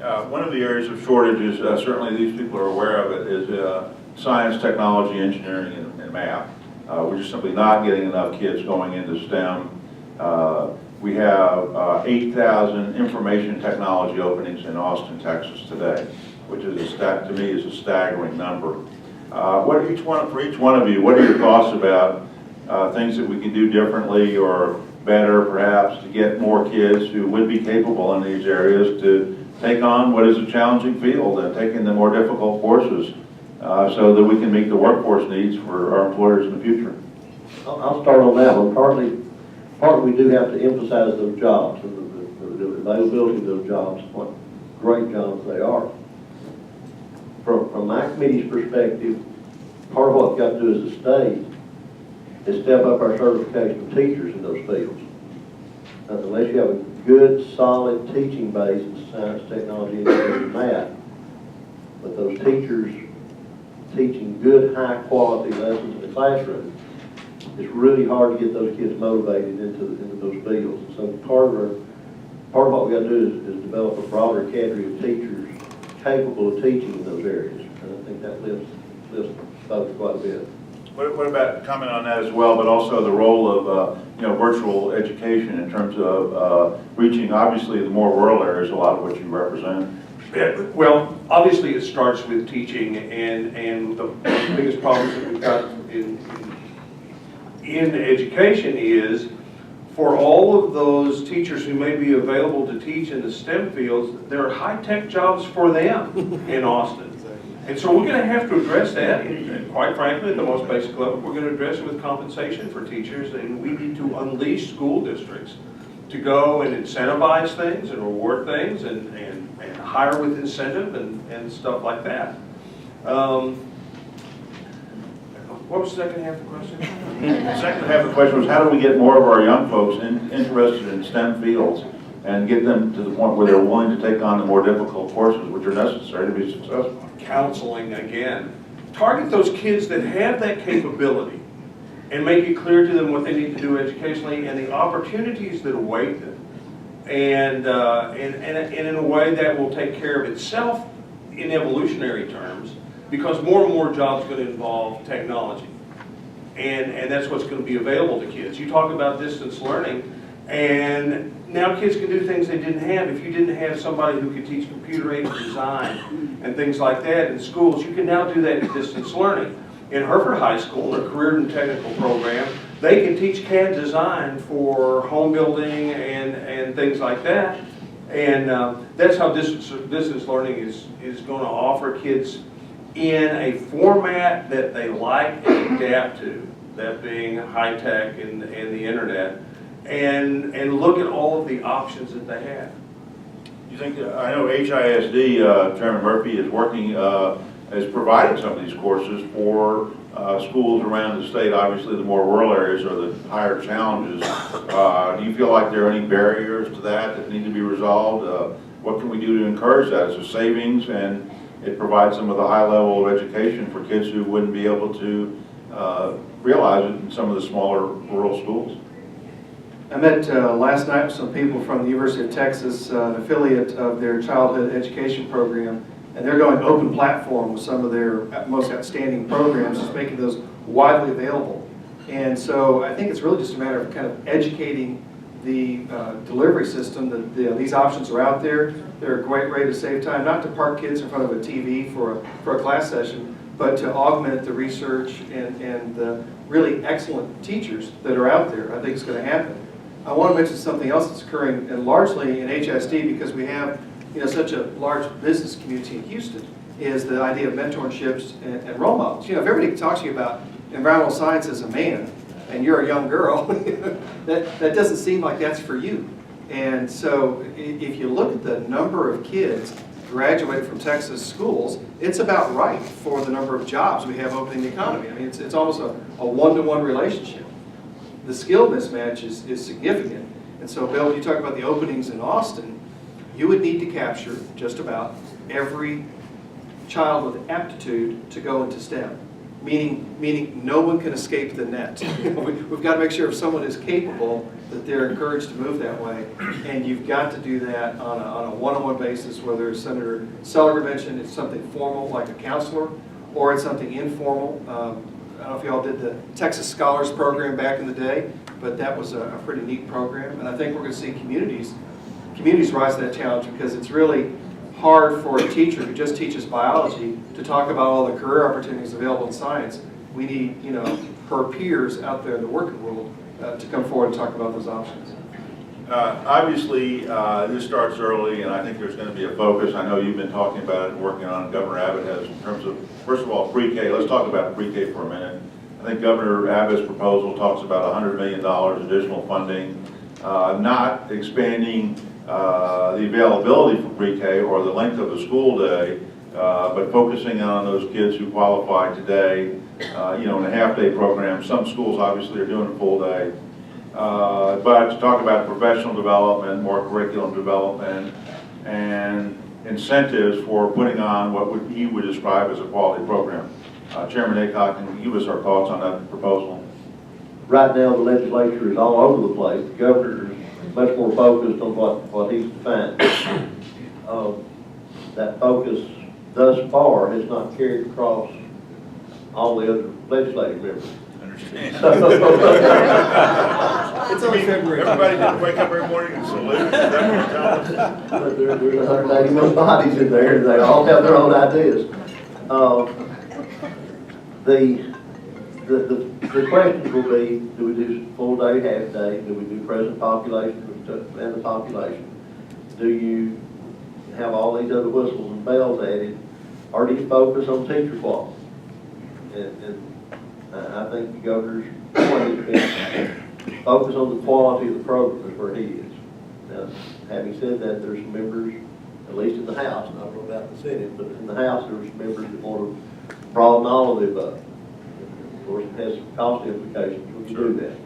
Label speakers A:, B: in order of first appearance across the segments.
A: One of the areas of shortages, certainly these people are aware of it, is science, technology, engineering, and math. We're just simply not getting enough kids going into STEM. We have 8,000 information technology openings in Austin, Texas today, which is to me is a staggering number. For each one of you, what are your thoughts about things that we can do differently or better, perhaps, to get more kids who would be capable in these areas to take on what is a challenging field and taking the more difficult courses so that we can meet the workforce needs for our employers in the future?
B: I'll start on that one. Partly we do have to emphasize those jobs and the availability of those jobs, what great jobs they are. From my committee's perspective, part of what we've got to do as a state is step up our certification of teachers in those fields. Unless you have a good, solid teaching base in science, technology, engineering, and math, but those teachers teaching good, high-quality lessons in the classroom, it's really hard to get those kids motivated into those fields. And so part of what we got to do is develop a broader cadre of teachers capable of teaching in those areas, and I think that lifts folks quite a bit.
A: What about comment on that as well, but also the role of virtual education in terms of reaching, obviously, the more rural areas, a lot of what you represent?
C: Well, obviously it starts with teaching, and the biggest problems that we've got in education is for all of those teachers who may be available to teach in the STEM fields, there are high-tech jobs for them in Austin. And so we're going to have to address that, and quite frankly, at the most basic level, we're going to address it with compensation for teachers, and we need to unleash school districts to go and incentivize things and reward things and hire with incentive and stuff like that. What was the second half of the question?
A: The second half of the question was, how do we get more of our young folks interested in STEM fields and get them to the point where they're willing to take on the more difficult courses which are necessary to be successful?
C: Counseling again. Target those kids that have that capability and make it clear to them what they need to do educationally and the opportunities that await them. And in a way that will take care of itself in evolutionary terms, because more and more jobs are going to involve technology. And that's what's going to be available to kids. You talk about distance learning, and now kids can do things they didn't have. If you didn't have somebody who could teach computer-aided design and things like that in schools, you can now do that in distance learning. In Hereford High School, their career and technical program, they can teach CAD design for home building and things like that. And that's how distance learning is going to offer kids in a format that they like and adapt to, that being high-tech and the internet, and look at all of the options that they have.
A: Do you think, I know HISD, Chairman Murphy, is working, is providing some of these courses for schools around the state. Obviously, the more rural areas are the higher challenges. Do you feel like there are any barriers to that need to be resolved? What can we do to encourage that? It's a savings, and it provides them with a high level of education for kids who wouldn't be able to realize it in some of the smaller rural schools.
D: I met last night with some people from the University of Texas, an affiliate of their childhood education program, and they're going open platform with some of their most outstanding programs, just making those widely available. And so I think it's really just a matter of kind of educating the delivery system that these options are out there. They're a great way to save time, not to park kids in front of a TV for a class session, but to augment the research and the really excellent teachers that are out there. I think it's going to happen. I want to mention something else that's occurring, and largely in HISD, because we have such a large business community in Houston, is the idea of mentorships and role models. If everybody talks to you about environmental science as a man, and you're a young girl, that doesn't seem like that's for you. And so if you look at the number of kids graduated from Texas schools, it's about right for the number of jobs we have opening the economy. I mean, it's almost a one-to-one relationship. The skill mismatch is significant. And so, Bill, when you talk about the openings in Austin, you would need to capture just about every child with aptitude to go into STEM. meaning no one can escape the net. We've got to make sure if someone is capable, that they're encouraged to move that way. And you've got to do that on a one-on-one basis, whether as Senator Seliger mentioned, it's something formal like a counselor, or it's something informal. I don't know if y'all did the Texas Scholars Program back in the day, but that was a pretty neat program. And I think we're going to see communities rise to that challenge, because it's really hard for a teacher who just teaches biology to talk about all the career opportunities available in science. We need, her peers out there in the working world to come forward and talk about those options.
A: Obviously, this starts early, and I think there's going to be a focus. I know you've been talking about it and working on it, Governor Abbott has, in terms of, first of all, pre-K. Let's talk about pre-K for a minute. I think Governor Abbott's proposal talks about $100 million additional funding, not expanding the availability for pre-K or the length of the school day, but focusing on those kids who qualify today, in a half-day program. Some schools obviously are doing a full day. But to talk about professional development, more curriculum development, and incentives for putting on what he would describe as a quality program. Chairman Aycock, can you give us our thoughts on that proposal?
B: Right now, the legislature is all over the place. The governor is much more focused on what he's defined. That focus thus far has not carried across all the other legislative members.
A: Understand.
D: It's only February.
A: Everybody didn't wake up every morning and salute. Is that what you're telling us?
B: But there's 181 bodies in there, and they all have their own ideas. The questions will be, do we do full day, half day? Do we do present population and the population? Do you have all these other whistles and bells added? Or do you focus on teacher quality? And I think the governor's point has been focus on the quality of the program is where he is. Now, having said that, there's some members, at least in the House, and I don't know about the Senate, but in the House there are some members that want to broaden all of the above. Of course, it has some cost implications when you do that.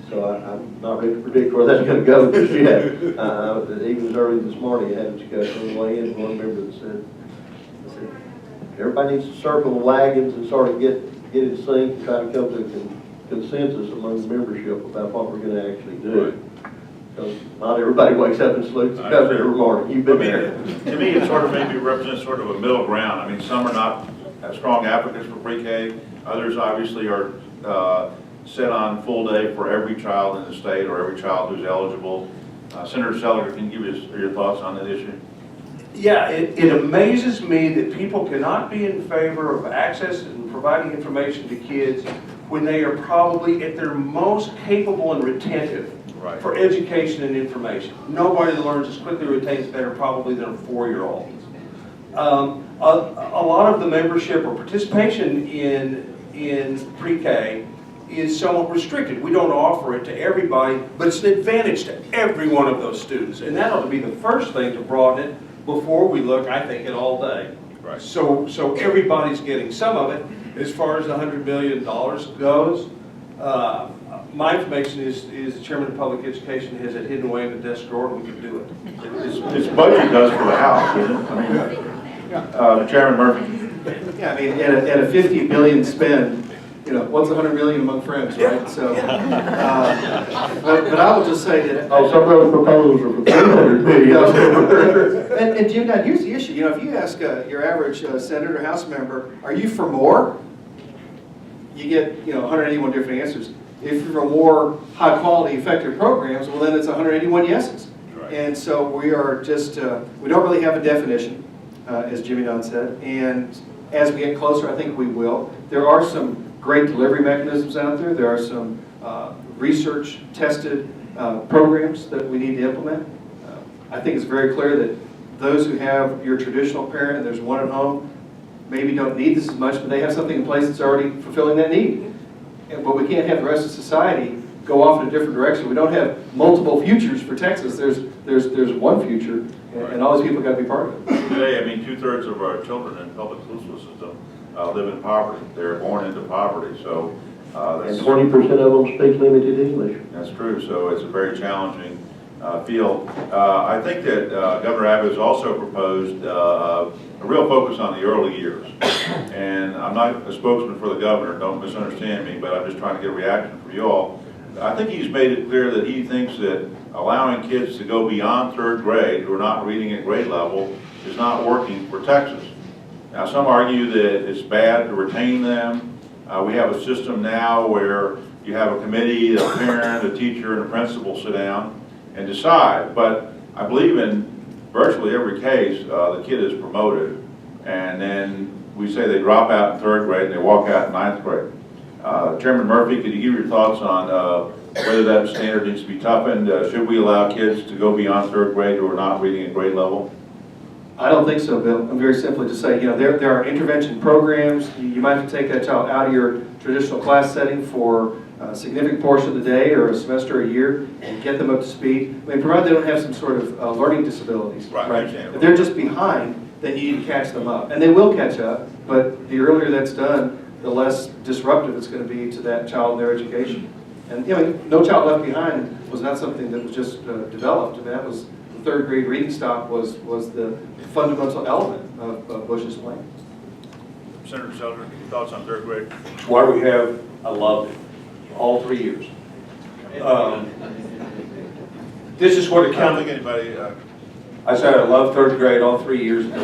B: So I'm not ready to predict where that's going to go just yet. Even as early this morning, I had a discussion on the way in, one member that said, everybody needs to circle the wagons and sort of get in sync and try to come to a consensus among the membership about what we're going to actually do. Because not everybody wakes up and salutes the governor every morning. You've been there.
A: To me, it sort of maybe represents sort of a middle ground. I mean, some are not strong advocates for pre-K. Others obviously are set on full day for every child in the state or every child who's eligible. Senator Seliger, can you give us your thoughts on that issue?
C: Yeah, it amazes me that people cannot be in favor of access and providing information to kids when they are probably at their most capable and retentive for education and information. Nobody learns as quickly or retains better probably than a 4-year-old. A lot of the membership or participation in pre-K is somewhat restricted. We don't offer it to everybody, but it's an advantage to every one of those students. And that ought to be the first thing to broaden it before we look, I think, at all day.
A: Right.
C: So everybody's getting some of it. As far as the $100 million goes, my information is the chairman of public education has it hidden away in the desk drawer, and we can do it.
A: His budget does for the House, isn't it? I mean, Chairman Murphy.
D: Yeah, I mean, at a $50 billion spend, what's $100 million among friends, right? So, but I will just say that.
B: Oh, some of those proposals are for $300 million.
D: And Jim, now here's the issue. If you ask your average senator or House member, are you for more? You get 181 different answers. If you're for more high quality, effective programs, well then it's 181 yeses.
A: Right.
D: And so we are just we don't really have a definition, as Jimmy Dunn said. And as we get closer, I think we will. There are some great delivery mechanisms out there. There are some research-tested programs that we need to implement. I think it's very clear that those who have your traditional parent and there's one at home maybe don't need this as much, but they have something in place that's already fulfilling that need. But we can't have the rest of society go off in a different direction. We don't have multiple futures for Texas. There's one future, and all these people got to be part of it.
A: Today, I mean, 2/3 of our children in public school system live in poverty. They're born into poverty, so
B: And 20% of them speak limited English.
A: that's true. So it's a very challenging field. I think that Governor Abbott has also proposed a real focus on the early years. And I'm not a spokesman for the governor, don't misunderstand me, but I'm just trying to get a reaction from you all. I think he's made it clear that he thinks that allowing kids to go beyond third grade who are not reading at grade level is not working for Texas. Now, some argue that it's bad to retain them. We have a system now where you have a committee, a parent, a teacher, and a principal sit down and decide. But I believe in virtually every case, the kid is promoted, and then we say they drop out in third grade and they walk out in ninth grade. Chairman Murphy, could you give your thoughts on whether that standard needs to be toughened? Should we allow kids to go beyond third grade who are not reading at grade level?
D: I don't think so, Bill. I'm very simply to say, there are intervention programs. You might have to take that child out of your traditional class setting for a significant portion of the day or a semester or a year and get them up to speed. I mean, provided they don't have some sort of learning disabilities.
A: Right.
D: If they're just behind, then you need to catch them up. And they will catch up, but the earlier that's done, the less disruptive it's going to be to that child and their education. And No Child Left Behind was not something that was just developed. I mean, that was the third grade reading stop was the fundamental element of Bush's plan.
A: Senator Zeldin, thoughts on third grade?
C: Why we have, I loved it, all 3 years. This is what
A: I don't
C: account.
A: think anybody.
C: I said I love third grade all 3 years ago.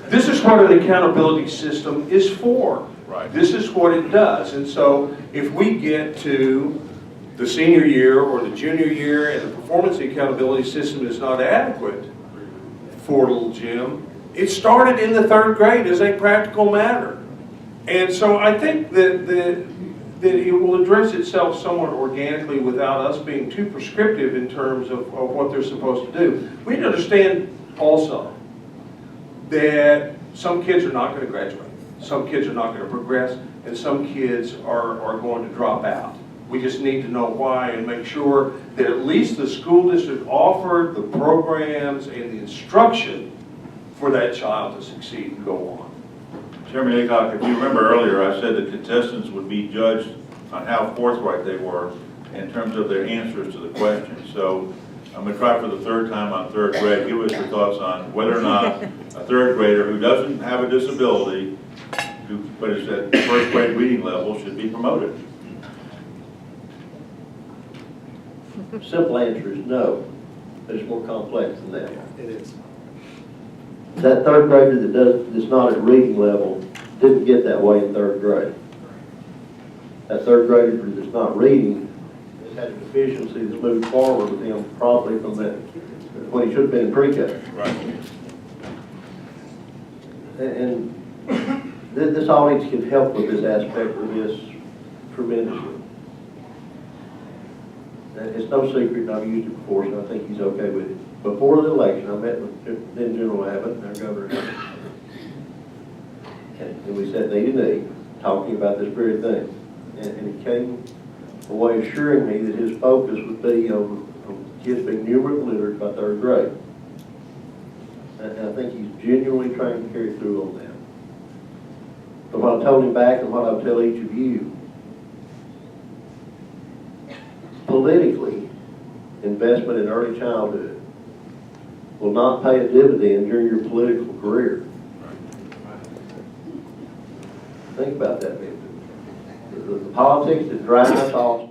C: This is what an accountability system is for.
A: Right.
C: This is what it does. And so if we get to the senior year or the junior year and the performance accountability system is not adequate for little Jim, it started in the third grade as a practical matter. And so I think that it will address itself somewhat organically without us being too prescriptive in terms of what they're supposed to do. We need to understand also that some kids are not going to graduate, some kids are not going to progress, and some kids are going to drop out. We just need to know why and make sure that at least the school district offered the programs and the instruction for that child to succeed and go on.
A: Chairman Aycock, if you remember earlier, I said the contestants would be judged on how forthright they were in terms of their answers to the questions. So I'm going to try for the third time on third grade. Give us your thoughts on whether or not a third grader who doesn't have a disability, but is at first grade reading level, should be promoted.
B: Simple answer is no, but it's more complex than that.
D: It is.
B: That third grader that's not at reading level didn't get that way in third grade. That third grader that's not reading has had a deficiency that's moved forward with him probably from that, when he should have been in pre-K.
A: Right.
B: And this audience can help with this aspect of this tremendously. And it's no secret, and I've used it before, so I think he's okay with it. Before the election, I met with then General Abbott and our governor, and we sat knee to knee, talking about this very thing. And he came away assuring me that his focus would be on kids being numerate and literate by third grade. And I think he's genuinely trying to carry through on that. But what I told him back and what I'll tell each of you, politically, investment in early childhood will not pay a dividend during your political career. Think about that, man. The politics that drive us all